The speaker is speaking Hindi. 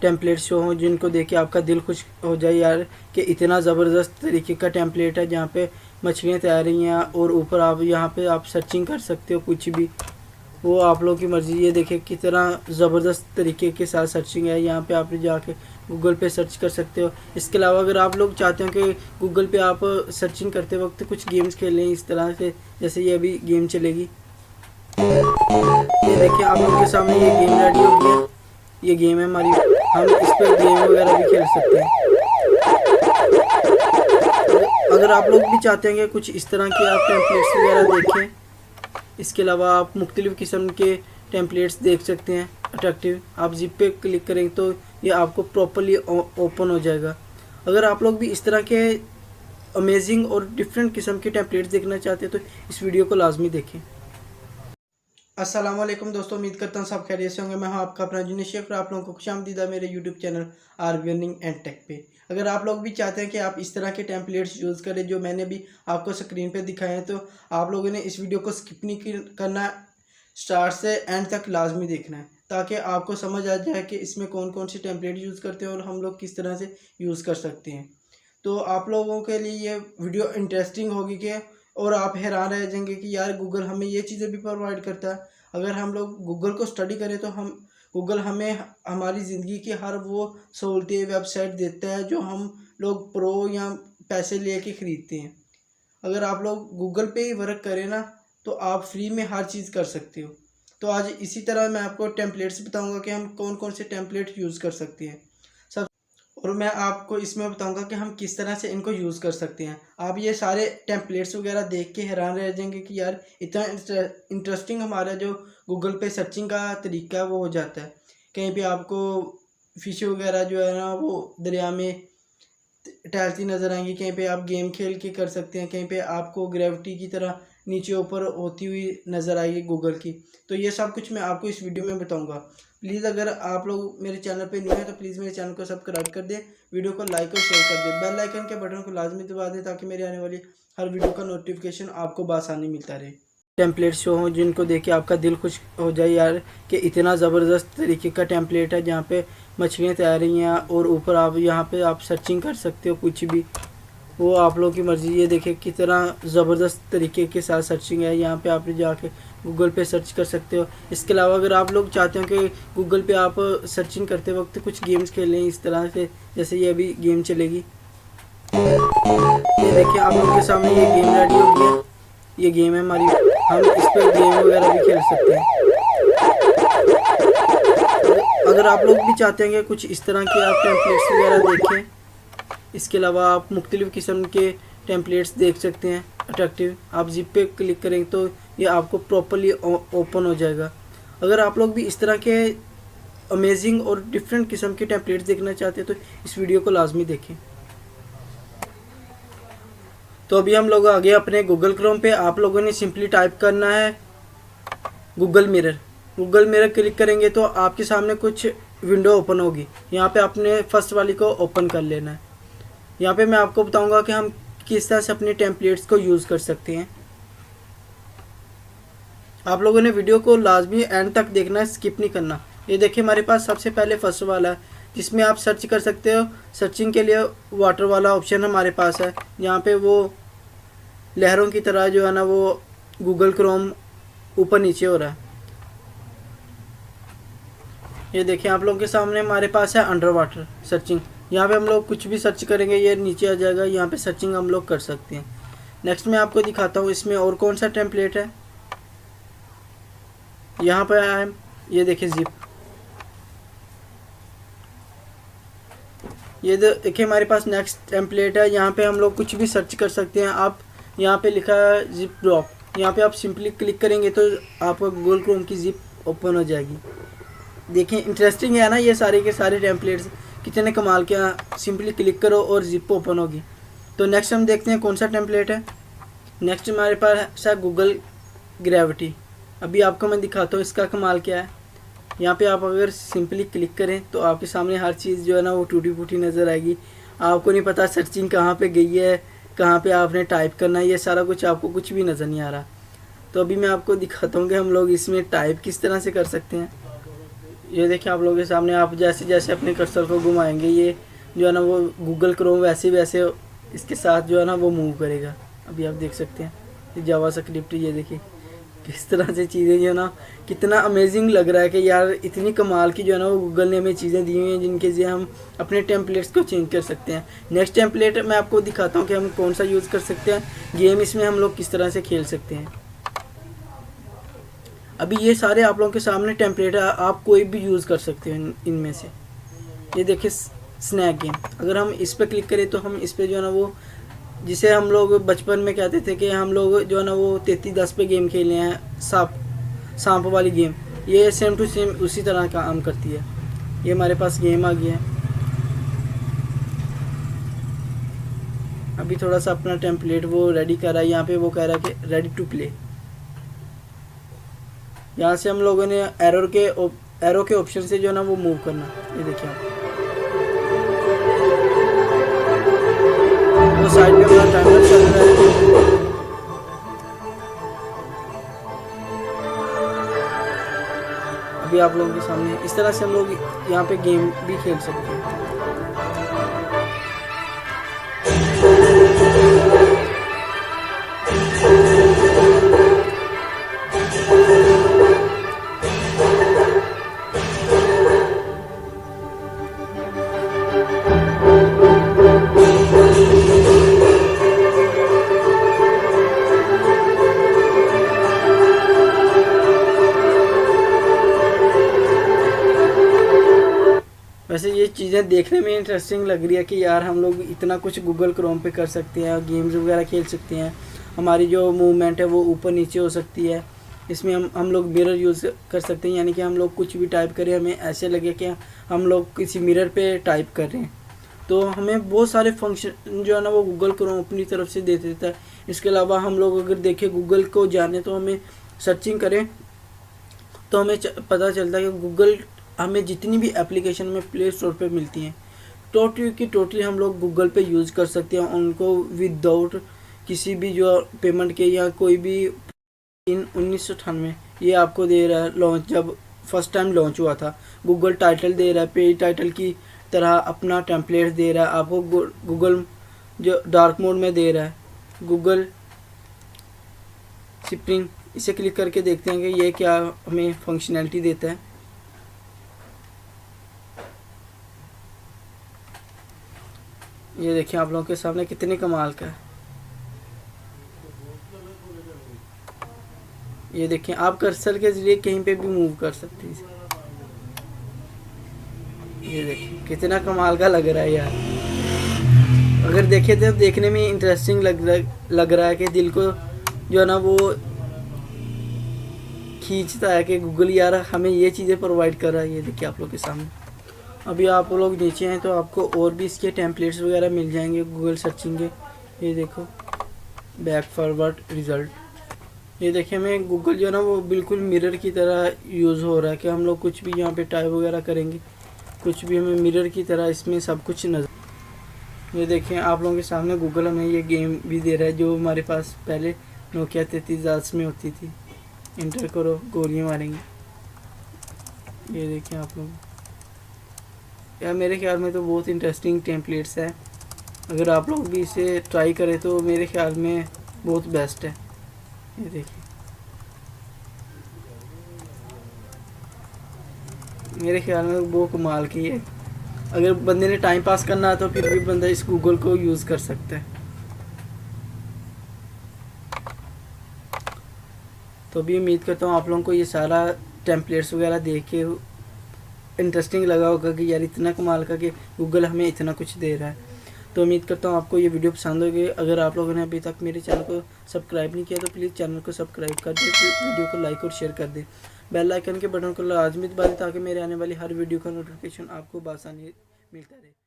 टेम्पलेट शो हों जिनको देख के आपका दिल खुश हो जाए यार कि इतना ज़बरदस्त तरीके का टेम्पलेट है जहाँ पे मछलियाँ तैयार रही हैं और ऊपर आप यहाँ पे आप सर्चिंग कर सकते हो कुछ भी, वो आप लोगों की मर्ज़ी। ये देखिए कितना ज़बरदस्त तरीके के साथ सर्चिंग है। यहाँ पे आप जाके गूगल पे सर्च कर सकते हो। इसके अलावा अगर आप लोग चाहते हो कि गूगल पे आप सर्चिंग करते वक्त कुछ गेम्स खेलें इस तरह से, जैसे ये अभी गेम चलेगी, ये देखिए आप लोगों के सामने ये गेम रेडी हो गया। ये गेम है हमारी, हम इस पर गेम वगैरह भी खेल सकते हैं। अगर आप लोग भी चाहते हैं कि कुछ इस तरह के आप टेम्पलेट्स वगैरह देखें, इसके अलावा आप मुख्तलिफ़ किस्म के टेम्पलेट्स देख सकते हैं अट्रैक्टिव। आप जिप पे क्लिक करेंगे तो ये आपको प्रॉपरली ओपन हो जाएगा। अगर आप लोग भी इस तरह के अमेजिंग और डिफरेंट किस्म के टेम्पलेट्स देखना चाहते हैं तो इस वीडियो को लाजमी देखें। अस्सलाम वालेकुम दोस्तों, उम्मीद करता हूँ सब खैरियत से होंगे। मैं हूँ आपका अपना जूनियर शेख और आप लोगों को खुशामदीद है मेरे YouTube channel RB earning and tech पे। अगर आप लोग भी चाहते हैं कि आप इस तरह के टेम्पलेट्स यूज़ करें जो मैंने भी आपको स्क्रीन पे दिखाए हैं, तो आप लोगों ने इस वीडियो को स्किप नहीं करना, स्टार्ट से एंड तक लाजमी देखना है ताकि आपको समझ आ जाए कि इसमें कौन कौन से टेम्पलेट यूज़ करते हैं और हम लोग किस तरह से यूज़ कर सकते हैं। तो आप लोगों के लिए ये वीडियो इंटरेस्टिंग होगी कि और आप हैरान रह जाएंगे कि यार गूगल हमें ये चीज़ें भी प्रोवाइड करता है। अगर हम लोग गूगल को स्टडी करें तो हम गूगल हमें हमारी ज़िंदगी की हर वो सहूलतें वेबसाइट देता है जो हम लोग प्रो या पैसे लेके ख़रीदते हैं। अगर आप लोग गूगल पे ही वर्क करें ना तो आप फ्री में हर चीज़ कर सकते हो। तो आज इसी तरह मैं आपको टेम्पलेट्स बताऊंगा कि हम कौन कौन से टेम्पलेट यूज़ कर सकते हैं सब, और मैं आपको इसमें बताऊंगा कि हम किस तरह से इनको यूज़ कर सकते हैं। आप ये सारे टेम्पलेट्स वगैरह देख के हैरान रह जाएंगे कि यार इतना इंटरेस्टिंग हमारा जो गूगल पे सर्चिंग का तरीका है वो हो जाता है। कहीं पे आपको फिश वगैरह जो है ना वो दरिया में टहलती नज़र आएंगी, कहीं पे आप गेम खेल के कर सकते हैं, कहीं पे आपको ग्रेविटी की तरह नीचे ऊपर होती हुई नज़र आएगी गूगल की। तो ये सब कुछ मैं आपको इस वीडियो में बताऊंगा। प्लीज़ अगर आप लोग मेरे चैनल पे न्यू हैं तो प्लीज़ मेरे चैनल को सब्सक्राइब कर दें, वीडियो को लाइक और शेयर कर दें, बेल आइकन के बटन को लाजमी दबा दें ताकि मेरी आने वाली हर वीडियो का नोटिफिकेशन आपको बआसानी मिलता रहे। टेम्पलेट शो हों जिनको देख के आपका दिल खुश हो जाए यार कि इतना ज़बरदस्त तरीके का टेम्पलेट है जहाँ पे मछलियाँ तैयार रही हैं और ऊपर आप यहाँ पे आप सर्चिंग कर सकते हो कुछ भी, वो आप लोगों की मर्ज़ी। ये देखिए कितना ज़बरदस्त तरीके के साथ सर्चिंग है। यहाँ पे आप जाके गूगल पे सर्च कर सकते हो। इसके अलावा अगर आप लोग चाहते हो कि गूगल पे आप सर्चिंग करते वक्त कुछ गेम्स खेलें इस तरह से, जैसे ये अभी गेम चलेगी, ये देखिए आप लोगों के सामने ये गेम रेडी हो गया। ये गेम है हमारी, हम इस पर गेम वगैरह भी खेल सकते हैं। अगर आप लोग भी चाहते हैं कि कुछ इस तरह के आप टेम्पलेट्स वगैरह देखें, इसके अलावा आप मुख्तलिफ़ किस्म के टेम्पलेट्स देख सकते हैं अट्रैक्टिव। आप जिप पे क्लिक करेंगे तो ये आपको प्रॉपरली ओपन हो जाएगा। अगर आप लोग भी इस तरह के अमेजिंग और डिफरेंट किस्म के टेम्पलेट्स देखना चाहते हैं तो इस वीडियो को लाजमी देखें। तो अभी हम लोग आ गए अपने गूगल क्रोम पे। आप लोगों ने सिंपली टाइप करना है Google mirror. Google mirror click करेंगे तो आपके सामने कुछ विंडो ओपन होगी। यहाँ पे आपने फर्स्ट वाली को ओपन कर लेना है। यहाँ पे मैं आपको बताऊंगा कि हम किस तरह से अपने टेम्पलेट्स को यूज़ कर सकते हैं। आप लोगों ने वीडियो को लाजमी एंड तक देखना है, स्किप नहीं करना। ये देखिए हमारे पास सबसे पहले फर्स्ट वाला है जिसमें आप सर्च कर सकते हो। सर्चिंग के लिए वाटर वाला ऑप्शन हमारे पास है, यहाँ पे वो लहरों की तरह जो है ना वो गूगल क्रोम ऊपर नीचे हो रहा है। ये देखिए आप लोगों के सामने हमारे पास है अंडर वाटर सर्चिंग। यहाँ पे हम लोग कुछ भी सर्च करेंगे ये नीचे आ जाएगा, यहाँ पे सर्चिंग हम लोग कर सकते हैं। नेक्स्ट मैं आपको दिखाता हूँ इसमें और कौन सा टेम्पलेट है। यहाँ पे आए, ये देखिए जिप, ये देखिए हमारे पास नेक्स्ट टेम्पलेट है। यहाँ पे हम लोग कुछ भी सर्च कर सकते हैं। आप यहाँ पे लिखा है जिप ड्रॉप, यहाँ पे आप सिंपली क्लिक करेंगे तो आपको गूगल क्रोम की जिप ओपन हो जाएगी। देखिए इंटरेस्टिंग है ना, ये सारे के सारे टेम्पलेट्स कितने कमाल के हैं। सिंपली क्लिक करो और जिप ओपन होगी। तो नेक्स्ट हम देखते हैं कौन सा टेम्पलेट है। नेक्स्ट हमारे पास है गूगल ग्रेविटी। अभी आपको मैं दिखाता हूँ इसका कमाल क्या है। यहाँ पे आप अगर सिंपली क्लिक करें तो आपके सामने हर चीज़ जो है ना वो टूटी फूटी नज़र आएगी। आपको नहीं पता सर्चिंग कहाँ पे गई है, कहाँ पे आपने टाइप करना है, ये सारा कुछ आपको कुछ भी नज़र नहीं आ रहा। तो अभी मैं आपको दिखाता हूँ कि हम लोग इसमें टाइप किस तरह से कर सकते हैं। ये देखिए आप लोगों के सामने, आप जैसे जैसे अपने कर्सर को घुमाएंगे ये जो है ना वो गूगल क्रोम वैसे वैसे इसके साथ जो है ना वो मूव करेगा। अभी आप देख सकते हैं ये जावा स्क्रिप्ट, ये देखिए किस तरह से चीज़ें जो है ना, कितना अमेजिंग लग रहा है कि यार इतनी कमाल की जो है ना वो गूगल ने हमें चीज़ें दी हुई हैं जिनके से हम अपने टेम्पलेट्स को चेंज कर सकते हैं। नेक्स्ट टेम्पलेट मैं आपको दिखाता हूँ कि हम कौन सा यूज़ कर सकते हैं, गेम इसमें हम लोग किस तरह से खेल सकते हैं। अभी ये सारे आप लोगों के सामने टेम्पलेट है, आप कोई भी यूज़ कर सकते हैं इनमें से। ये देखिए स्नैक गेम, अगर हम इस पर क्लिक करें तो हम इस पर जो है ना वो, जिसे हम लोग बचपन में कहते थे कि हम लोग जो है ना वो 3310 पे गेम खेले हैं, सांप वाली गेम, ये सेम टू सेम उसी तरह काम करती है। ये हमारे पास गेम आ गया है। अभी थोड़ा सा अपना टेम्पलेट वो रेडी कर रहा है, यहाँ पे वो कह रहा है कि रेडी टू प्ले। यहाँ से हम लोगों ने एरो के ऑप्शन से जो है ना वो मूव करना। ये देखिए आप, वो साइड में हमारा टाइमर चल रहा है। अभी आप लोगों के सामने इस तरह से हम लोग यहाँ पे गेम भी खेल सकते हैं। वैसे ये चीज़ें देखने में इंटरेस्टिंग लग रही है कि यार हम लोग इतना कुछ गूगल क्रोम पे कर सकते हैं, गेम्स वगैरह खेल सकते हैं, हमारी जो मूवमेंट है वो ऊपर नीचे हो सकती है। इसमें हम लोग मिरर यूज़ कर सकते हैं, यानी कि हम लोग कुछ भी टाइप करें हमें ऐसे लगे कि हम लोग किसी मिरर पे टाइप कर रहे हैं। तो हमें बहुत सारे फंक्शन जो है ना वो गूगल क्रोम अपनी तरफ से दे देता है। इसके अलावा हम लोग अगर देखें गूगल को जाने तो हमें सर्चिंग करें तो हमें पता चलता है कि गूगल हमें जितनी भी एप्लीकेशन में प्ले स्टोर पे मिलती हैं टोटली हम लोग गूगल पे यूज़ कर सकते हैं उनको विदाउट किसी भी जो पेमेंट के या कोई भी। इन 1998 ये आपको दे रहा है लॉन्च, जब फर्स्ट टाइम लॉन्च हुआ था गूगल टाइटल दे रहा है, पेज टाइटल की तरह अपना टेम्पलेट दे रहा है आपको। गूगल जो डार्क मोड में दे रहा है, गूगल स्प्रिंग, इसे क्लिक करके देखते हैं कि ये क्या हमें फंक्शनैलिटी देता है। ये देखिए आप लोगों के सामने कितने कमाल का है। ये देखिए आप कर्सर के जरिए कहीं पे भी मूव कर सकते हैं। ये देखिए कितना कमाल का लग रहा है यार। अगर देखे तो देखने में इंटरेस्टिंग लग रहा है कि दिल को जो है ना वो खींचता है कि गूगल यार हमें ये चीज़ें प्रोवाइड कर रहा है। ये देखिए आप लोग के सामने। अभी आप लोग नीचे हैं तो आपको और भी इसके टेम्पलेट्स वगैरह मिल जाएंगे गूगल सर्चिंग के। ये देखो बैक फॉरवर्ड रिज़ल्ट, ये देखिए हमें गूगल जो है ना वो बिल्कुल मिरर की तरह यूज़ हो रहा है कि हम लोग कुछ भी यहाँ पे टाइप वगैरह करेंगे कुछ भी हमें मिरर की तरह इसमें सब कुछ नज़र। ये देखें आप लोगों के सामने गूगल हमें ये गेम भी दे रहा है जो हमारे पास पहले नोकिया 3310 में होती थी। इंटर करो गोलियाँ मारेंगे। ये देखें आप लोग, यार मेरे ख्याल में तो बहुत इंटरेस्टिंग टेम्पलेट्स है। अगर आप लोग भी इसे ट्राई करें तो मेरे ख्याल में बहुत बेस्ट है। ये देखिए मेरे ख्याल में वो कमाल की है। अगर बंदे ने टाइम पास करना है तो फिर भी बंदा इस गूगल को यूज़ कर सकता है। तो भी उम्मीद करता हूँ आप लोगों को ये सारा टेम्पलेट्स वगैरह देख के इंटरेस्टिंग लगा होगा कि यार इतना कमाल का कि गूगल हमें इतना कुछ दे रहा है। तो उम्मीद करता हूँ आपको ये वीडियो पसंद होगी। अगर आप लोगों ने अभी तक मेरे चैनल को सब्सक्राइब नहीं किया तो प्लीज़ चैनल को सब्सक्राइब कर दे, वीडियो को लाइक और शेयर कर दे, बेल आइकन के बटन को लाजमी दबा दें ताकि मेरे आने वाली हर वीडियो का नोटिफिकेशन आपको बआसानी मिलता रहे।